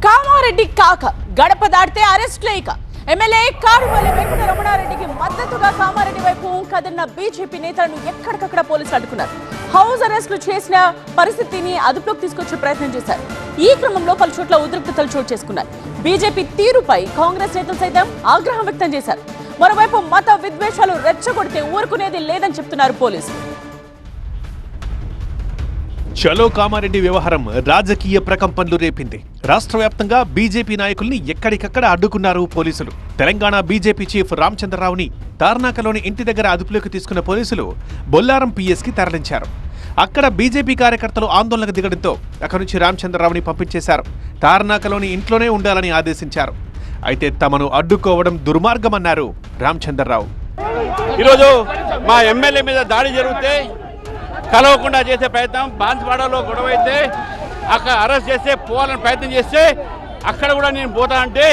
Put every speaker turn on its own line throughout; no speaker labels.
కామారెడ్డి కాక గడప దాటితే అరెస్ట్లే. ఇక ఎమ్మెల్యే కారుమల్లి వెంకట రమణారెడ్డికి మద్దతుగా కామారెడ్డి వైపు కదిలిన బీజేపీ నేతలను ఎక్కడికక్కడ పోలీసులు అడ్డుకున్నారు. హౌస్ అరెస్టులు చేసిన పరిస్థితిని అదుపులోకి తీసుకొచ్చే ప్రయత్నం చేశారు. ఈ క్రమంలో పలు చోట్ల ఉద్రిక్తతలు చోటు చేసుకున్నాయి. బీజేపీ తీరుపై కాంగ్రెస్ నేతలు సైతం ఆగ్రహం వ్యక్తం చేశారు. మరోవైపు మత విద్వేషాలు రెచ్చగొడితే ఊరుకునేది లేదని చెప్తున్నారు పోలీసులు.
చలో కామారెడ్డి వ్యవహారం రాజకీయ ప్రకంపనలు రేపింది. రాష్ట్ర వ్యాప్తంగా బీజేపీ నాయకుల్ని ఎక్కడికక్కడ అడ్డుకున్నారు పోలీసులు. తెలంగాణ బీజేపీ చీఫ్ రామచంద్రరావుని తార్నాకలోని ఇంటి దగ్గర అదుపులోకి తీసుకున్న పోలీసులు బొల్లారం పిఎస్కి తరలించారు. అక్కడ బీజేపీ కార్యకర్తలు ఆందోళనకు దిగడంతో అక్కడి నుంచి రామచంద్రరావుని పంపించేశారు. తార్నాకలోని ఇంట్లోనే ఉండాలని ఆదేశించారు. అయితే తమను అడ్డుకోవడం దుర్మార్గమన్నారు రామచంద్రరావు.
ఈరోజు మా ఎమ్మెల్యే మీద దాడి జరిగితే కలవకుండా చేసే ప్రయత్నం, బాన్స్వాడలో గొడవ అయితే అక్కడ అరెస్ట్ చేస్తే పోవాలని ప్రయత్నం చేస్తే అక్కడ కూడా నేను పోతా అంటే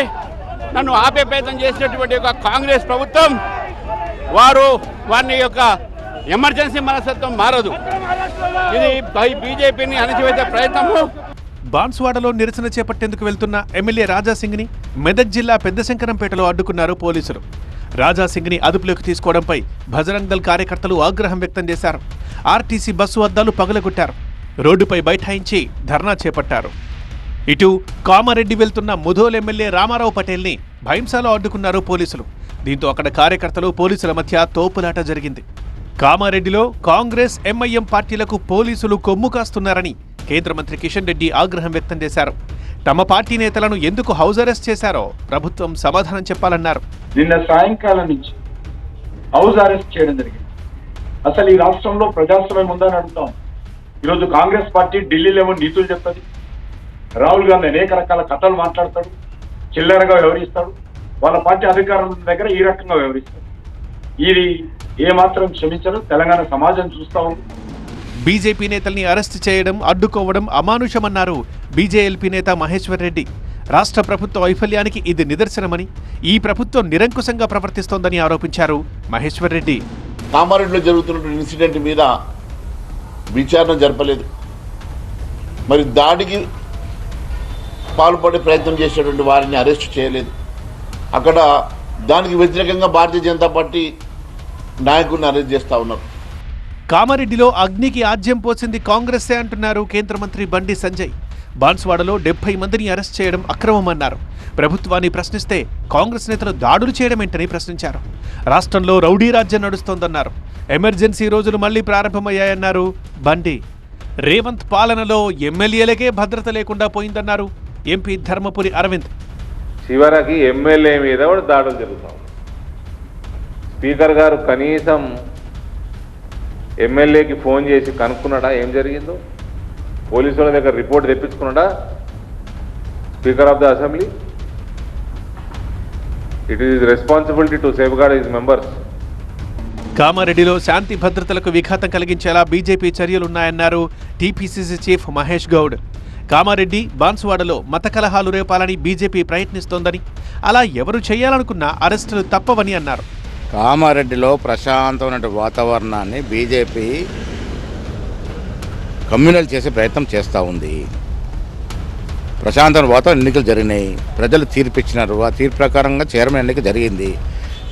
నన్ను ఆపే ప్రయత్నం చేసినటువంటి ఒక కాంగ్రెస్ ప్రభుత్వం వారిని యొక్క ఎమర్జెన్సీ మనస్తత్వం మారదు. ఇది బీజేపీని అణచివేసే ప్రయత్నము.
బాన్స్వాడలో నిరసన చేపట్టేందుకు వెళ్తున్న ఎమ్మెల్యే రాజాసింగ్ని మెదక్ జిల్లా పెద్దశంకరంపేటలో అడ్డుకున్నారు పోలీసులు. రాజాసింగ్ని అదుపులోకి తీసుకోవడంపై బజరంగ్ దళ్ కార్యకర్తలు ఆగ్రహం వ్యక్తం చేశారు. ఆర్టీసీ బస్సు అద్దాలు పగలగొట్టారు. రోడ్డుపై బైఠాయించి ధర్నా చేపట్టారు. ఇటు కామారెడ్డి వెళ్తున్న ముధోల్ ఎమ్మెల్యే రామారావు పటేల్ని భైంసాలో అడ్డుకున్నారు పోలీసులు. దీంతో అక్కడ కార్యకర్తలు పోలీసుల మధ్య తోపులాట జరిగింది. కామారెడ్డిలో కాంగ్రెస్ ఎంఐఎం పార్టీలకు పోలీసులు కొమ్ము కాస్తున్నారని కేంద్ర మంత్రి కిషన్ రెడ్డి ఆగ్రహం వ్యక్తం చేశారు. తమ పార్టీ నేతలను ఎందుకు హౌస్ అరెస్ట్ చేశారో ప్రభుత్వం సమాధానం చెప్పాలన్నారు.
నిన్న సాయంకాలం నుంచి హౌస్ అరెస్ట్ చేయడం జరిగింది. అసలు ఈ రాష్ట్రంలో ప్రజాస్వామ్యం ఉందని అడుగుతాం. ఈరోజు కాంగ్రెస్ పార్టీ ఢిల్లీలో ఏమో నీతులు చెప్తుంది, రాహుల్ గాంధీ అనేక రకాల కథలు మాట్లాడతాడు, చిల్లరగా వ్యవహరిస్తాడు. వాళ్ళ పార్టీ అధికారం దగ్గర ఈ రకంగా వ్యవహరిస్తాడు. ఇది ఏమాత్రం క్షమించరు. తెలంగాణ సమాజం చూస్తా ఉంది.
బీజేపీ నేతల్ని అరెస్ట్ చేయడం, అడ్డుకోవడం అమానుషమన్నారు బీజేఎల్పీ నేత మహేశ్వర్ రెడ్డి. రాష్ట్ర ప్రభుత్వ వైఫల్యానికి ఇది నిదర్శనమని, ఈ ప్రభుత్వం నిరంకుశంగా ప్రవర్తిస్తోందని ఆరోపించారు మహేశ్వర్ రెడ్డి.
కామారెడ్డిలో జరుగుతున్నటువంటి ఇన్సిడెంట్ మీద విచారణ జరపలేదు. మరి దాడికి పాల్పడే ప్రయత్నం చేసేటువంటి వారిని అరెస్ట్ చేయలేదు. అక్కడ దానికి వ్యతిరేకంగా భారతీయ జనతా పార్టీ నాయకుడిని అరెస్ట్ చేస్తూ ఉన్నారు.
కామారెడ్డిలో అగ్నికి ఆజ్యం పోసింది కాంగ్రెస్సే అంటున్నారు కేంద్ర మంత్రి బండి సంజయ్. బాన్స్వాడలో 70 మందిని అరెస్ట్ చేయడం అక్రమమన్నారు. ప్రభుత్వాన్ని ప్రశ్నిస్తే కాంగ్రెస్ నేతలు దాడులు చేయడమేంటని ప్రశ్నించారు. రాష్ట్రంలో రౌడీ రాజ్యం నడుస్తోందన్నారు. ఎమర్జెన్సీ రోజులు మళ్లీ ప్రారంభమయ్యాయన్నారు బండి. రేవంత్ పాలనలో ఎమ్మెల్యేలకే భద్రత లేకుండా పోయిందన్నారు ఎంపీ ధర్మపురి అరవింద్.
చివరికి ఎమ్మెల్యే మీద కూడా దాడులు జరుగుతాం. స్పీకర్ గారు కనీసం ఎమ్మెల్యేకి ఫోన్ చేసి కనుక్కున్నాడా ఏం జరిగిందో? పోలీసు వాళ్ళ దగ్గర రిపోర్ట్ తెప్పించుకున్నాడా? Speaker of the assembly, it is responsibility to safeguard his members.
కామారెడ్డిలో శాంతి భద్రతలకు విఘాతం కలిగించేలా బీజేపీ చర్యలున్నాయన్నారు టీపీసీసీ చీఫ్ మహేష్ గౌడ్. కామారెడ్డి, బాన్స్వాడలో మత కలహాలు రేపాలని బీజేపీ ప్రయత్నిస్తోందని, అలా ఎవరు చేయాలనుకున్నా అరెస్టులు తప్పవని అన్నారు.
కామారెడ్డిలో ప్రశాంతమైన వాతావరణాన్ని బీజేపీ కమ్యూనల్ చేసే ప్రయత్నం చేస్తూ ఉంది. ప్రశాంతమైన వాతావరణ ఎన్నికలు జరిగినాయి, ప్రజలు తీర్పు ఇచ్చినారు. ఆ తీర్పు ప్రకారంగా చైర్మన్ ఎన్నిక జరిగింది.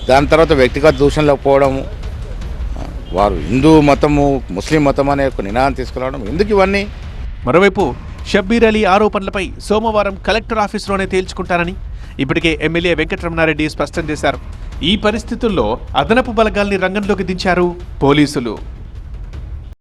దాని తర్వాత వ్యక్తిగత దూషణలకు పోవడం, వారు హిందూ మతము ముస్లిం మతం అనే ఒక నినాదం తీసుకురావడం, ఎందుకు ఇవన్నీ?
మరోవైపు షబ్బీర్ అలీ ఆరోపణలపై సోమవారం కలెక్టర్ ఆఫీసులోనే తేల్చుకుంటారని ఇప్పటికే ఎమ్మెల్యే వెంకటరమణారెడ్డి స్పష్టం చేశారు. ఈ పరిస్థితుల్లో అదనపు బలగాల్ని రంగంలోకి దించారు పోలీసులు.